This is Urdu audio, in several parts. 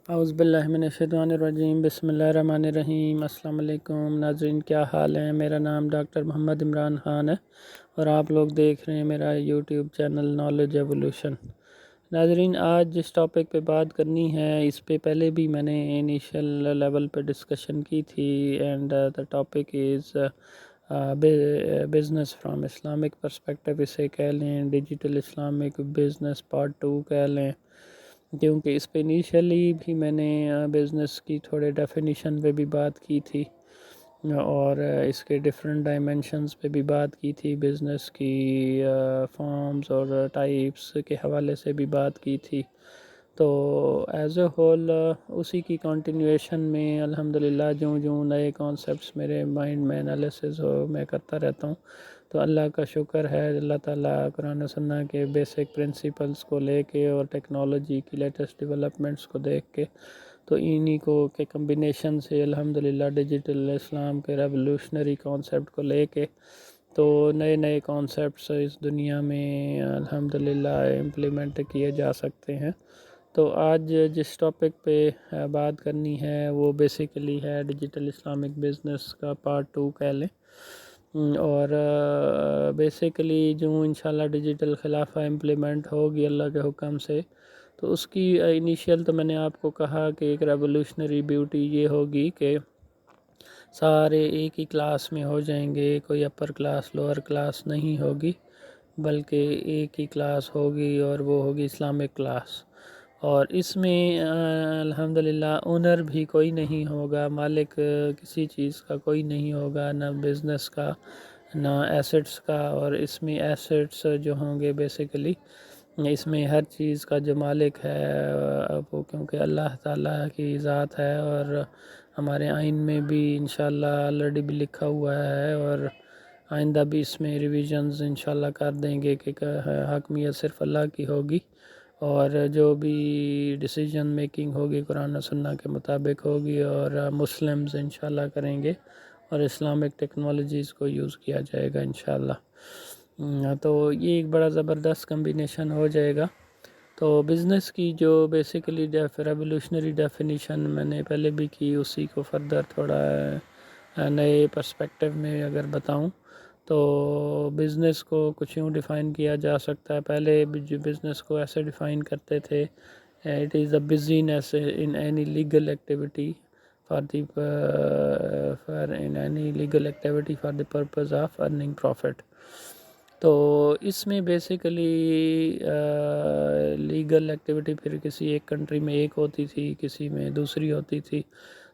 اعوذ باللہ من الشیطان الرجیم، بسم اللہ الرحمن الرحیم۔ السلام علیکم ناظرین، کیا حال ہے؟ میرا نام ڈاکٹر محمد عمران خان ہے اور آپ لوگ دیکھ رہے ہیں میرا یوٹیوب چینل نالج ایولیوشن۔ ناظرین، آج جس ٹاپک پہ بات کرنی ہے اس پہ پہلے بھی میں نے انیشیل لیول پہ ڈسکشن کی تھی، and the topic is business from Islamic perspective, اسے کہہ لیں ڈیجیٹل اسلامک بزنس پارٹ 2 کہہ لیں، کیونکہ اس پہ انیشیلی بھی میں نے بزنس کی تھوڑے ڈیفینیشن پہ بھی بات کی تھی اور اس کے ڈیفرنٹ ڈائمینشنز پہ بھی بات کی تھی، بزنس کی فارمز اور ٹائپس کے حوالے سے بھی بات کی تھی۔ تو ایز اے ہول اسی کی کنٹینیویشن میں الحمدللہ جو نئے کانسیپٹس میرے مائنڈ میں انالیسز میں کرتا رہتا ہوں، تو اللہ کا شکر ہے، اللہ تعالیٰ قرآن و سنہ کے بیسک پرنسپلز کو لے کے اور ٹیکنالوجی کی لیٹسٹ ڈیولپمنٹس کو دیکھ کے، تو انہی کو کے کمبینیشن سے الحمدللہ ڈیجیٹل اسلام کے ریولوشنری کانسیپٹ کو لے کے تو نئے کانسیپٹس اس دنیا میں الحمدللہ امپلیمنٹ کیے جا سکتے ہیں۔ تو آج جس ٹاپک پہ بات کرنی ہے وہ بیسیکلی ہے ڈیجیٹل اسلامک بزنس کا پارٹ 2 کہہ لیں، اور بیسیکلی جو انشاءاللہ ڈیجیٹل خلافہ امپلیمنٹ ہوگی اللہ کے حکم سے، تو اس کی انیشیل تو میں نے آپ کو کہا کہ ایک ریولوشنری بیوٹی یہ ہوگی کہ سارے ایک ہی کلاس میں ہو جائیں گے، کوئی اپر کلاس لوور کلاس نہیں ہوگی، بلکہ ایک ہی کلاس ہوگی اور وہ ہوگی اسلامک کلاس، اور اس میں الحمدللہ اونر بھی کوئی نہیں ہوگا، مالک کسی چیز کا کوئی نہیں ہوگا، نہ بزنس کا نہ ایسٹس کا، اور اس میں ایسٹس جو ہوں گے بیسیکلی اس میں ہر چیز کا جو مالک ہے وہ کیونکہ اللہ تعالیٰ کی ذات ہے، اور ہمارے آئین میں بھی انشاءاللہ آلریڈی بھی لکھا ہوا ہے، اور آئندہ بھی اس میں ریویژنز انشاءاللہ کر دیں گے کہ حاکمیت صرف اللہ کی ہوگی، اور جو بھی ڈیسیجن میکنگ ہوگی قرآن و سنہ کے مطابق ہوگی، اور مسلمز انشاءاللہ کریں گے اور اسلامک ٹیکنالوجیز کو یوز کیا جائے گا انشاءاللہ۔ تو یہ ایک بڑا زبردست کمبینیشن ہو جائے گا۔ تو بزنس کی جو بیسیکلی ریولوشنری ڈیفینیشن میں نے پہلے بھی کی، اسی کو فردر تھوڑا نئے پرسپیکٹیو میں اگر بتاؤں تو بزنس کو کچھ یوں ڈیفائن کیا جا سکتا ہے۔ پہلے جو بزنس کو ایسے ڈیفائن کرتے تھے، it is a business in any legal activity for the purpose of earning profit. تو اس میں بیسیکلی لیگل ایکٹیویٹی پھر کسی ایک کنٹری میں ایک ہوتی تھی، کسی میں دوسری ہوتی تھی،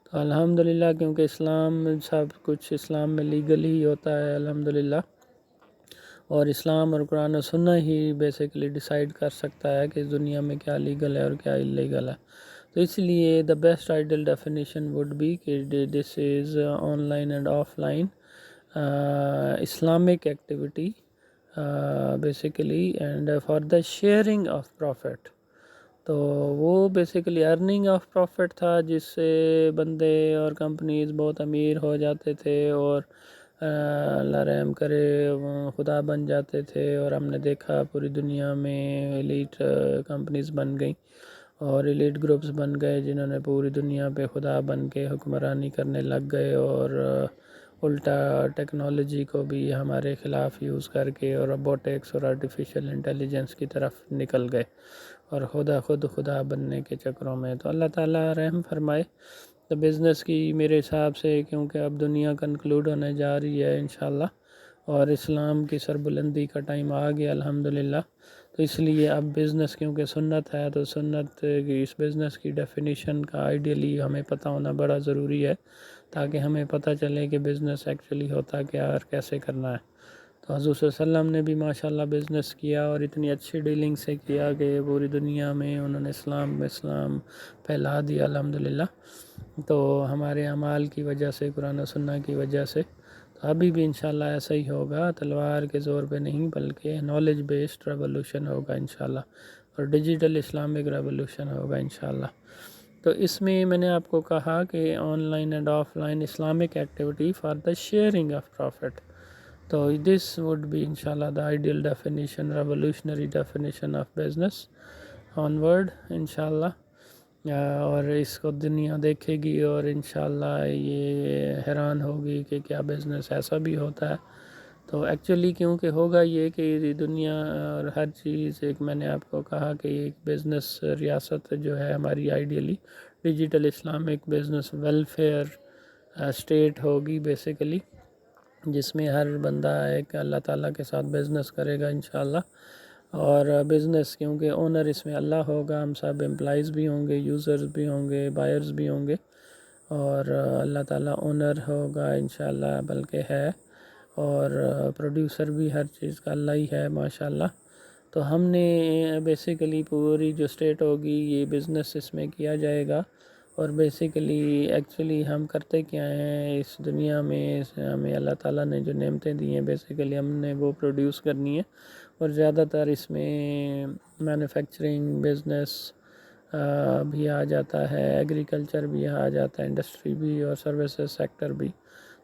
تو الحمدللہ کیونکہ اسلام سب کچھ اسلام میں لیگل ہی ہوتا ہے الحمدللہ، اور اسلام اور قرآن و سنہ ہی بیسیکلی ڈیسائیڈ کر سکتا ہے کہ اس دنیا میں کیا لیگل ہے اور کیا اللیگل ہے۔ تو اس لیے the best ideal definition would be کہ this is online and offline Islamic activity basically and for the sharing of profit. تو وہ بیسیکلی ارننگ آف پروفٹ تھا، جس سے بندے اور کمپنیز بہت امیر ہو جاتے تھے اور اللہ رحم کرے خدا بن جاتے تھے، اور ہم نے دیکھا پوری دنیا میں ایلیٹ کمپنیز بن گئیں اور ایلیٹ گروپس بن گئے جنہوں نے پوری دنیا پہ خدا بن کے حکمرانی کرنے لگ گئے، اور الٹا ٹیکنالوجی کو بھی ہمارے خلاف یوز کر کے اور روبوٹکس اور آرٹیفیشل انٹیلیجنس کی طرف نکل گئے اور خدا بننے کے چکروں میں۔ تو اللہ تعالیٰ رحم فرمائے۔ تو بزنس کی میرے حساب سے کیونکہ اب دنیا کنکلوڈ ہونے جا رہی ہے انشاءاللہ، اور اسلام کی سربلندی کا ٹائم آ گیا الحمدللہ، تو اس لیے اب بزنس کیونکہ سنت ہے، تو سنت کی اس بزنس کی ڈیفینیشن کا آئیڈیلی ہمیں پتہ ہونا بڑا ضروری ہے، تاکہ ہمیں پتہ چلے کہ بزنس ایکچولی ہوتا کیا اور کیسے کرنا ہے۔ تو حضور صلی اللہ علیہ وسلم نے بھی ماشاءاللہ بزنس کیا، اور اتنی اچھی ڈیلنگ سے کیا کہ پوری دنیا میں انہوں نے اسلام پھیلا دیا الحمدللہ۔ تو ہمارے اعمال کی وجہ سے، قرآن و سنہ کی وجہ سے، تو ابھی بھی انشاءاللہ ایسا ہی ہوگا، تلوار کے زور پہ نہیں بلکہ نالج بیسڈ ریولوشن ہوگا انشاءاللہ، اور ڈیجیٹل اسلامک ریولوشن ہوگا انشاءاللہ۔ تو اس میں نے آپ کو کہا کہ online and offline Islamic activity for the sharing of profit, تو دس وڈ بی انشاءاللہ the ideal definition, revolutionary definition of business onward انشاءاللہ۔ اور اس کو دنیا دیکھے گی اور انشاءاللہ یہ حیران ہوگی کہ کیا بزنس ایسا بھی ہوتا ہے. تو ایکچولی کیونکہ ہوگا یہ کہ دنیا اور ہر چیز ایک میں نے آپ کو کہا کہ ایک بزنس ریاست جو ہے ہماری ideally digital Islamic business welfare state ہوگی بیسیکلی، جس میں ہر بندہ ایک اللہ تعالیٰ کے ساتھ بزنس کرے گا انشاءاللہ. اور بزنس کیونکہ اونر اس میں اللہ ہوگا، ہم سب امپلائیز بھی ہوں گے، یوزرز بھی ہوں گے، بائرز بھی ہوں گے، اور اللہ تعالیٰ اونر ہوگا انشاءاللہ، بلکہ ہے، اور پروڈیوسر بھی ہر چیز کا اللہ ہی ہے ماشاءاللہ. تو ہم نے بیسیکلی پوری جو اسٹیٹ ہوگی یہ بزنس اس میں کیا جائے گا. اور بیسیکلی ایکچولی ہم کرتے کیا ہیں اس دنیا میں، ہمیں اللہ تعالیٰ نے جو نعمتیں دی ہیں بیسیکلی ہم نے وہ پروڈیوس کرنی ہے. اور زیادہ تر اس میں مینوفیکچرنگ بزنس بھی آ جاتا ہے، ایگریکلچر بھی آ جاتا ہے، انڈسٹری بھی، اور سروسز سیکٹر بھی.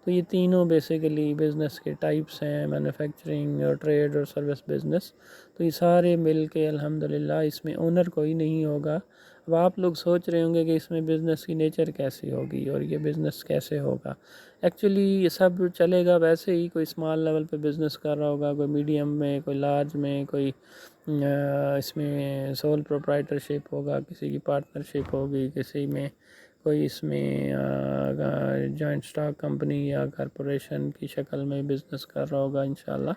تو یہ تینوں بیسیکلی بزنس کے ٹائپس ہیں، مینوفیکچرنگ اور ٹریڈ اور سروس بزنس. تو یہ سارے مل کے الحمدللہ اس میں اونر کوئی نہیں ہوگا. اب آپ لوگ سوچ رہے ہوں گے کہ اس میں بزنس کی نیچر کیسی ہوگی اور یہ بزنس کیسے ہوگا. ایکچولی یہ سب چلے گا ویسے ہی، کوئی اسمال لیول پہ بزنس کر رہا ہوگا، کوئی میڈیم میں، کوئی لارج میں، کوئی اس میں سول پروپرائٹرشپ ہوگا، کسی کی پارٹنرشپ ہوگی، کسی میں کوئی اس میں جوائنٹ اسٹاک کمپنی یا کارپوریشن کی شکل میں بزنس کر رہا ہوگا انشاءاللہ.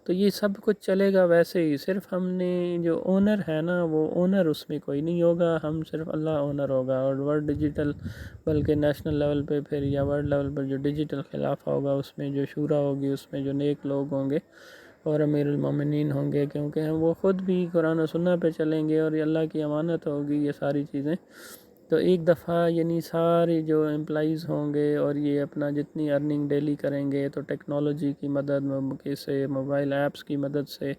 تو یہ سب کچھ چلے گا ویسے ہی، صرف ہم نے جو اونر ہے نا وہ اونر اس میں کوئی نہیں ہوگا، ہم صرف اللہ اونر ہوگا. اور ورلڈ ڈیجیٹل بلکہ نیشنل لیول پہ پھر یا ورلڈ لیول پر جو ڈیجیٹل خلافہ ہوگا اس میں جو شورا ہوگی، اس میں جو نیک لوگ ہوں گے اور امیر المومنین ہوں گے، کیونکہ وہ خود بھی قرآن و سنہ پہ چلیں گے اور یہ اللہ کی امانت ہوگی یہ ساری چیزیں. تو ایک دفعہ یعنی سارے جو امپلائیز ہوں گے اور یہ اپنا جتنی ارننگ ڈیلی کریں گے تو ٹیکنالوجی کی مدد سے، موبائل ایپس کی مدد سے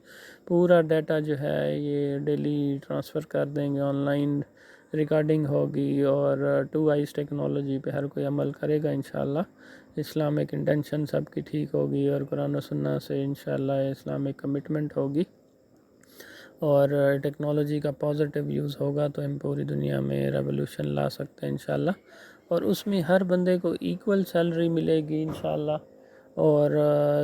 پورا ڈیٹا جو ہے یہ ڈیلی ٹرانسفر کر دیں گے، آن لائن ریکارڈنگ ہوگی، اور 2 آئیز ٹیکنالوجی پہ ہر کوئی عمل کرے گا انشاءاللہ. اسلامک انٹینشن سب کی ٹھیک ہوگی اور قرآن و سنہ سے انشاءاللہ اسلامک کمٹمنٹ ہوگی، اور ٹیکنالوجی کا پازیٹیو یوز ہوگا تو ہم پوری دنیا میں ریولوشن لا سکتے ہیں انشاءاللہ. اور اس میں ہر بندے کو ایکول سیلری ملے گی انشاءاللہ. اور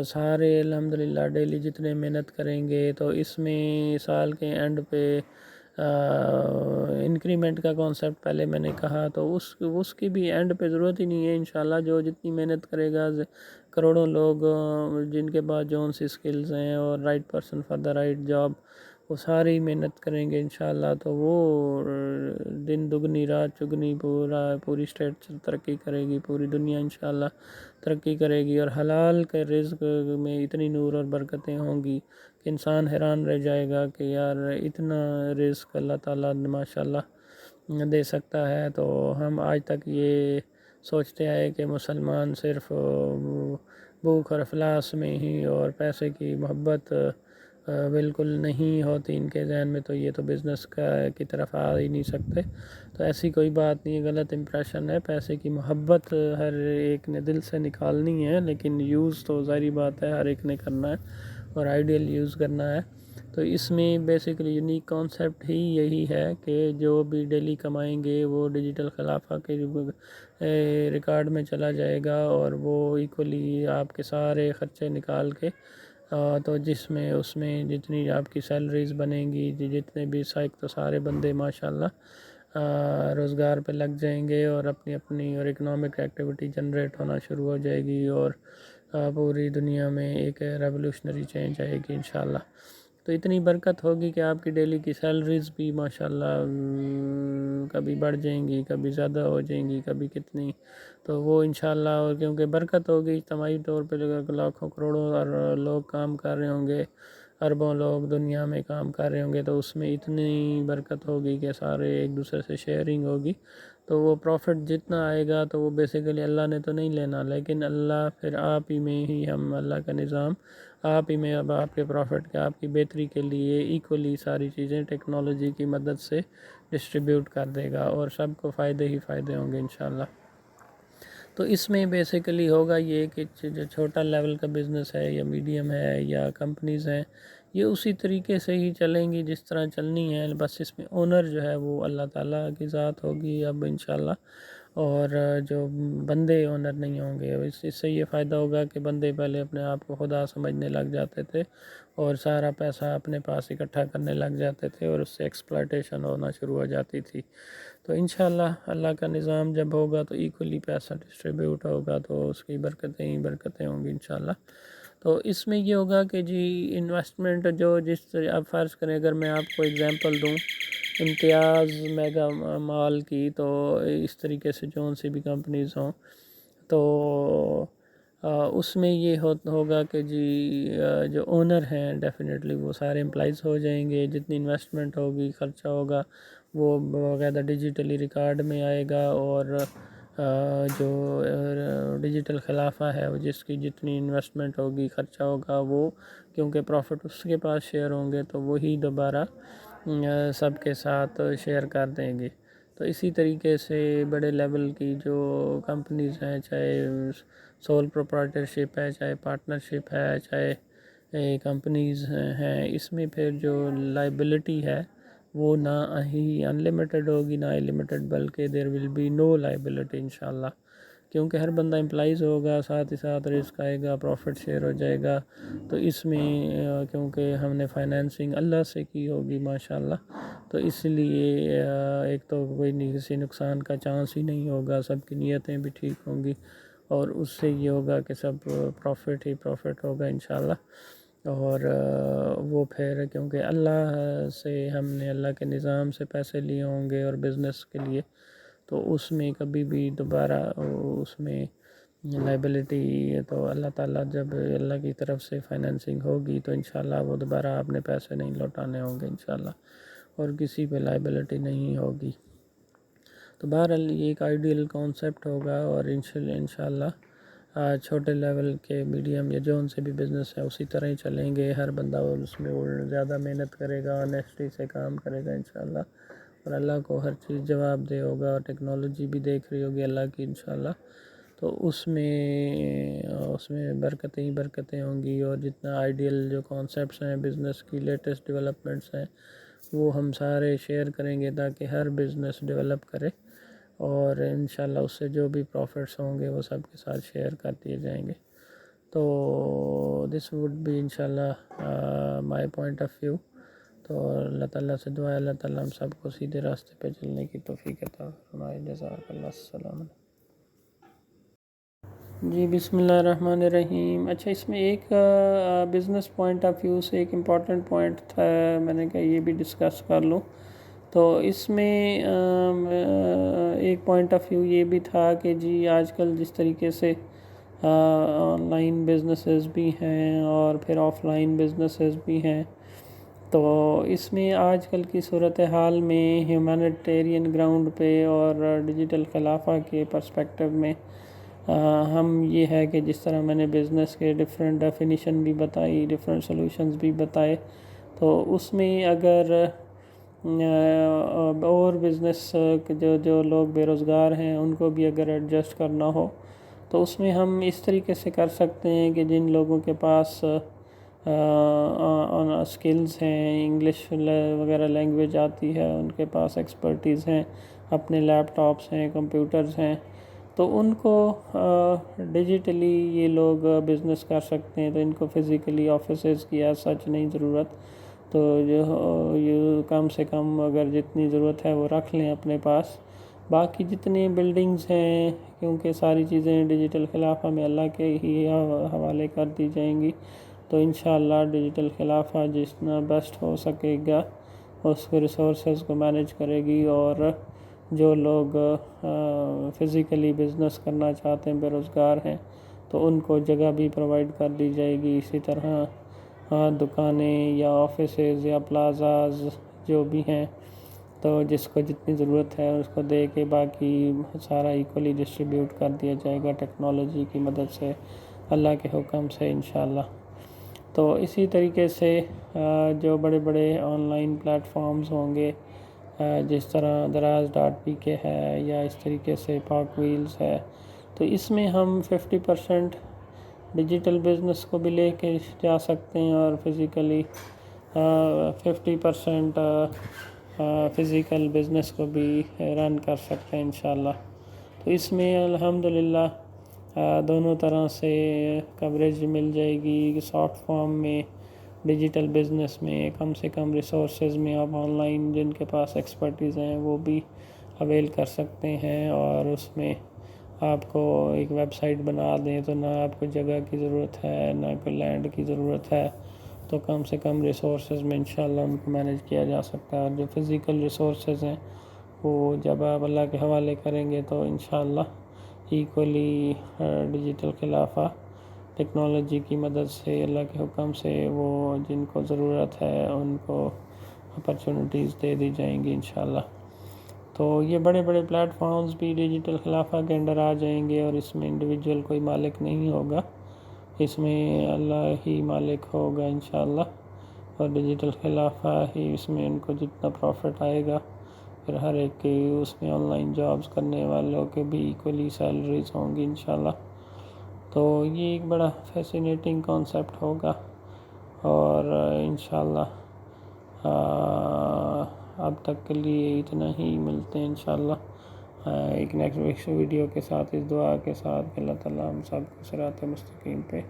سارے الحمدللہ ڈیلی جتنے محنت کریں گے تو اس میں سال کے اینڈ پہ انکریمنٹ کا کانسیپٹ پہلے میں نے کہا، تو اس کی بھی اینڈ پہ ضرورت ہی نہیں ہے انشاءاللہ. جو جتنی محنت کرے گا، کروڑوں لوگ جن کے پاس جون سی سکلز ہیں اور right person for the right job, وہ ساری محنت کریں گے انشاءاللہ. تو وہ دن دگنی رات چگنی پوری اسٹیٹ ترقی کرے گی، پوری دنیا انشاءاللہ ترقی کرے گی. اور حلال کے رزق میں اتنی نور اور برکتیں ہوں گی کہ انسان حیران رہ جائے گا کہ یار اتنا رزق اللہ تعالیٰ ماشاءاللہ دے سکتا ہے. تو ہم آج تک یہ سوچتے آئے کہ مسلمان صرف بھوک اور افلاس میں ہی اور پیسے کی محبت بالکل نہیں ہوتی ان کے ذہن میں، تو یہ تو بزنس کی طرف آ ہی نہیں سکتے. تو ایسی کوئی بات نہیں، غلط امپریشن ہے. پیسے کی محبت ہر ایک نے دل سے نکالنی ہے، لیکن یوز تو ظاہری بات ہے ہر ایک نے کرنا ہے اور آئیڈیل یوز کرنا ہے. تو اس میں بیسیکلی یونیک کانسیپٹ ہی یہی ہے کہ جو بھی ڈیلی کمائیں گے وہ ڈیجیٹل خلافہ کے ریکارڈ میں چلا جائے گا، اور وہ ایکولی آپ کے سارے خرچے نکال کے تو جس میں اس میں جتنی آپ کی سیلریز بنیں گی، جتنے بھی تو سارے بندے ماشاءاللہ روزگار پہ لگ جائیں گے اور اپنی اپنی اور اکنامک ایکٹیویٹی جنریٹ ہونا شروع ہو جائے گی، اور پوری دنیا میں ایک ریولوشنری چینج آئے گی انشاءاللہ. تو اتنی برکت ہوگی کہ آپ کی ڈیلی کی سیلریز بھی ماشاءاللہ کبھی بڑھ جائیں گی، کبھی زیادہ ہو جائیں گی، کبھی کتنی. تو وہ انشاءاللہ، اور کیونکہ برکت ہوگی اجتماعی طور پہ لاکھوں کروڑوں اور لوگ کام کر رہے ہوں گے، اربوں لوگ دنیا میں کام کر رہے ہوں گے، تو اس میں اتنی برکت ہوگی کہ سارے ایک دوسرے سے شیئرنگ ہوگی. تو وہ پروفٹ جتنا آئے گا تو وہ بیسیکلی اللہ نے تو نہیں لینا، لیکن اللہ پھر آپ ہی میں ہی ہم اللہ کا نظام آپ ہی میں اب آپ کے پروفٹ کے آپ کی بہتری کے لیے ایکولی ساری چیزیں ٹیکنالوجی کی مدد سے ڈسٹریبیوٹ کر دے گا، اور سب کو فائدے ہی فائدے ہوں گے انشاءاللہ. تو اس میں بیسیکلی ہوگا یہ کہ جو چھوٹا لیول کا بزنس ہے یا میڈیم ہے یا کمپنیز ہیں، یہ اسی طریقے سے ہی چلیں گی جس طرح چلنی ہے، بس اس میں اونر جو ہے وہ اللہ تعالیٰ کی ذات ہوگی اب انشاءاللہ، اور جو بندے اونر نہیں ہوں گے۔ اس سے یہ فائدہ ہوگا کہ بندے پہلے اپنے آپ کو خدا سمجھنے لگ جاتے تھے اور سارا پیسہ اپنے پاس اکٹھا کرنے لگ جاتے تھے اور اس سے ایکسپلائٹیشن ہونا شروع ہو جاتی تھی۔ تو انشاءاللہ اللہ کا نظام جب ہوگا تو ایکولی پیسہ ڈسٹریبیوٹ ہوگا تو اس کی برکتیں ہی برکتیں ہوں گی انشاءاللہ۔ تو اس میں یہ ہوگا کہ جی انویسٹمنٹ جو جس طرح اب فرض کریں اگر میں آپ کو اگزامپل دوں امتیاز میگا مال کی، تو اس طریقے سے جون سی بھی کمپنیز ہوں تو اس میں یہ ہوگا کہ جی جو اونر ہیں ڈیفینیٹلی وہ سارے امپلائیز ہو جائیں گے، جتنی انویسٹمنٹ ہوگی خرچہ ہوگا وہ باقاعدہ ڈیجیٹلی ریکارڈ میں آئے گا، اور جو ڈیجیٹل خلافہ ہے وہ جس کی جتنی انویسٹمنٹ ہوگی خرچہ ہوگا وہ کیونکہ پروفٹ اس کے پاس شیئر ہوں گے تو وہی دوبارہ سب کے ساتھ شیئر کر دیں گے۔ تو اسی طریقے سے بڑے لیول کی جو کمپنیز ہیں، چاہے سول پروپرائٹرشپ ہے، چاہے پارٹنرشپ ہے، چاہے کمپنیز ہیں، اس میں پھر جو لائبلٹی ہے وہ نہ ہی انلمیٹڈ ہوگی نہ ہی لمیٹڈ، بلکہ دیر ول بی نو لائبلٹی انشاءاللہ، کیونکہ ہر بندہ امپلائیز ہوگا، ساتھ ہی ساتھ رزق آئے گا، پروفٹ شیئر ہو جائے گا۔ تو اس میں کیونکہ ہم نے فائنینسنگ اللہ سے کی ہوگی ماشاءاللہ، تو اس لیے ایک تو کوئی کسی نقصان کا چانس ہی نہیں ہوگا، سب کی نیتیں بھی ٹھیک ہوں گی، اور اس سے یہ ہوگا کہ سب پروفٹ ہی پروفٹ ہوگا انشاءاللہ۔ اور وہ پھر کیونکہ اللہ سے ہم نے اللہ کے نظام سے پیسے لیے ہوں گے اور بزنس کے لیے، تو اس میں کبھی بھی دوبارہ اس میں لائبلٹی، تو اللہ تعالیٰ جب اللہ کی طرف سے فائنینسنگ ہوگی تو انشاءاللہ وہ دوبارہ اپنے پیسے نہیں لوٹانے ہوں گے انشاءاللہ، اور کسی پہ لائبلٹی نہیں ہوگی۔ تو بہرحال یہ ایک آئیڈیل کانسیپٹ ہوگا، اور انشاءاللہ چھوٹے لیول کے میڈیم یا جون سے بھی بزنس ہے اسی طرح ہی چلیں گے، ہر بندہ اس میں زیادہ محنت کرے گا، آنیسٹی سے کام کرے گا انشاءاللہ، اور اللہ کو ہر چیز جواب دے ہوگا، اور ٹیکنالوجی بھی دیکھ رہی ہوگی اللہ کی انشاءاللہ، تو اس میں برکتیں ہی برکتیں ہوں گی، اور جتنا آئیڈیل جو کانسیپٹس ہیں بزنس کی لیٹسٹ ڈیولپمنٹس ہیں وہ ہم سارے شیئر کریں گے تاکہ ہر بزنس ڈیولپ کرے، اور انشاءاللہ اس سے جو بھی پروفٹس ہوں گے وہ سب کے ساتھ شیئر کر دیے جائیں گے۔ تو دس وڈ بی انشاءاللہ مائی پوائنٹ آف ویو۔ تو اللہ تعالیٰ سے دعا ہے اللہ تعالیٰ ہم سب کو سیدھے راستے پہ چلنے کی توفیق عطا فرمائے۔ جزاک اللہ، السلام علیکم۔ جی بسم اللہ الرحمن الرحیم۔ اچھا، اس میں ایک بزنس پوائنٹ آف ویو سے ایک امپورٹنٹ پوائنٹ تھا، میں نے کہا یہ بھی ڈسکس کر لوں۔ تو اس میں ایک پوائنٹ آف ویو یہ بھی تھا کہ جی آج کل جس طریقے سے آن لائن بزنسز بھی ہیں اور پھر آف لائن بزنسز بھی ہیں، تو اس میں آج کل کی صورتحال میں ہیومینیٹیرین گراؤنڈ پہ اور ڈیجیٹل خلافہ کے پرسپیکٹو میں ہم یہ ہے کہ جس طرح میں نے بزنس کے ڈفرینٹ ڈیفینیشن بھی بتائی، ڈفرینٹ سولوشنز بھی بتائے، تو اس میں اگر اور بزنس جو لوگ بے روزگار ہیں ان کو بھی اگر ایڈجسٹ کرنا ہو تو اس میں ہم اس طریقے سے کر سکتے ہیں کہ جن لوگوں کے پاس اسکلز ہیں، انگلش وغیرہ لینگویج آتی ہے، ان کے پاس ایکسپرٹیز ہیں، اپنے لیپ ٹاپس ہیں، کمپیوٹرز ہیں، تو ان کو ڈیجیٹلی یہ لوگ بزنس کر سکتے ہیں، تو ان کو فزیکلی آفیسز کی ایز سچ نہیں ضرورت، تو یہ کم سے کم اگر جتنی ضرورت ہے وہ رکھ لیں اپنے پاس۔ باقی جتنی بلڈنگز ہیں کیونکہ ساری چیزیں ڈیجیٹل خلافہ میں اللہ کے ہی حوالے کر دی جائیں گی، تو انشاءاللہ ڈیجیٹل خلافہ جتنا بیسٹ ہو سکے گا اس کے ریسورسز کو مینیج کرے گی، اور جو لوگ فزیکلی بزنس کرنا چاہتے ہیں، بے روزگار ہیں، تو ان کو جگہ بھی پرووائڈ کر دی جائے گی۔ اسی طرح دکانیں یا آفیسز یا پلازاز جو بھی ہیں، تو جس کو جتنی ضرورت ہے اس کو دے کے باقی سارا ایکولی ڈسٹریبیوٹ کر دیا جائے گا ٹیکنالوجی کی مدد سے، اللہ کے حکم سے انشاءاللہ۔ تو اسی طریقے سے جو بڑے بڑے آن لائن پلیٹ فارمز ہوں گے جس طرح دراز.pk ہے یا اس طریقے سے پاک ویلز ہے، تو اس میں ہم 50% ڈیجیٹل بزنس کو بھی لے کے جا سکتے ہیں اور فزیکلی 50% فزیکل بزنس کو بھی رن کر سکتے ہیں انشاءاللہ. تو اس میں الحمدللہ دونوں طرح سے کوریج مل جائے گی. سافٹ فارم میں ڈیجیٹل بزنس میں کم سے کم ریسورسز میں آپ آن لائن جن کے پاس ایکسپرٹیز ہیں وہ بھی اویل کر سکتے ہیں، اور اس میں آپ کو ایک ویب سائٹ بنا دیں تو نہ آپ کو جگہ کی ضرورت ہے نہ کوئی لینڈ کی ضرورت ہے، تو کم سے کم ریسورسز میں انشاءاللہ ان کو مینیج کیا جا سکتا ہے. اور جو فزیکل ریسورسز ہیں وہ جب آپ اللہ کے حوالے کریں گے تو انشاءاللہ ایکولی ڈیجیٹل خلافہ ٹیکنالوجی کی مدد سے، اللہ کے حکم سے، وہ جن کو ضرورت ہے ان کو اپرچونٹیز دے دی جائیں گی انشاءاللہ. تو یہ بڑے بڑے پلیٹ فارمز بھی ڈیجیٹل خلافہ کے انڈر آ جائیں گے، اور اس میں انڈیویجول کوئی مالک نہیں ہوگا، اس میں اللہ ہی مالک ہوگا انشاءاللہ. اور ڈیجیٹل خلافہ ہی اس میں ان کو جتنا پروفٹ آئے گا پھر ہر ایک کے اس میں آن لائن جابز کرنے والوں کے بھی ایکولی سیلریز ہوں گی انشاءاللہ. تو یہ ایک بڑا فیسینیٹنگ کانسیپٹ ہوگا، اور انشاءاللہ اب تک کے لیے اتنا ہی. ملتے ہیں انشاءاللہ ایک نیکسٹ ویڈیو کے ساتھ، اس دعا کے ساتھ کہ اللہ تعالیٰ ہم سب کو صراط مستقیم پہ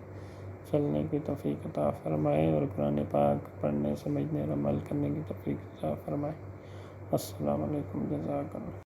چلنے کی توفیق عطا فرمائے، اور قرآن پاک پڑھنے، سمجھنے اور عمل کرنے کی توفیق عطا فرمائے. السلام علیکم، جزاک اللہ.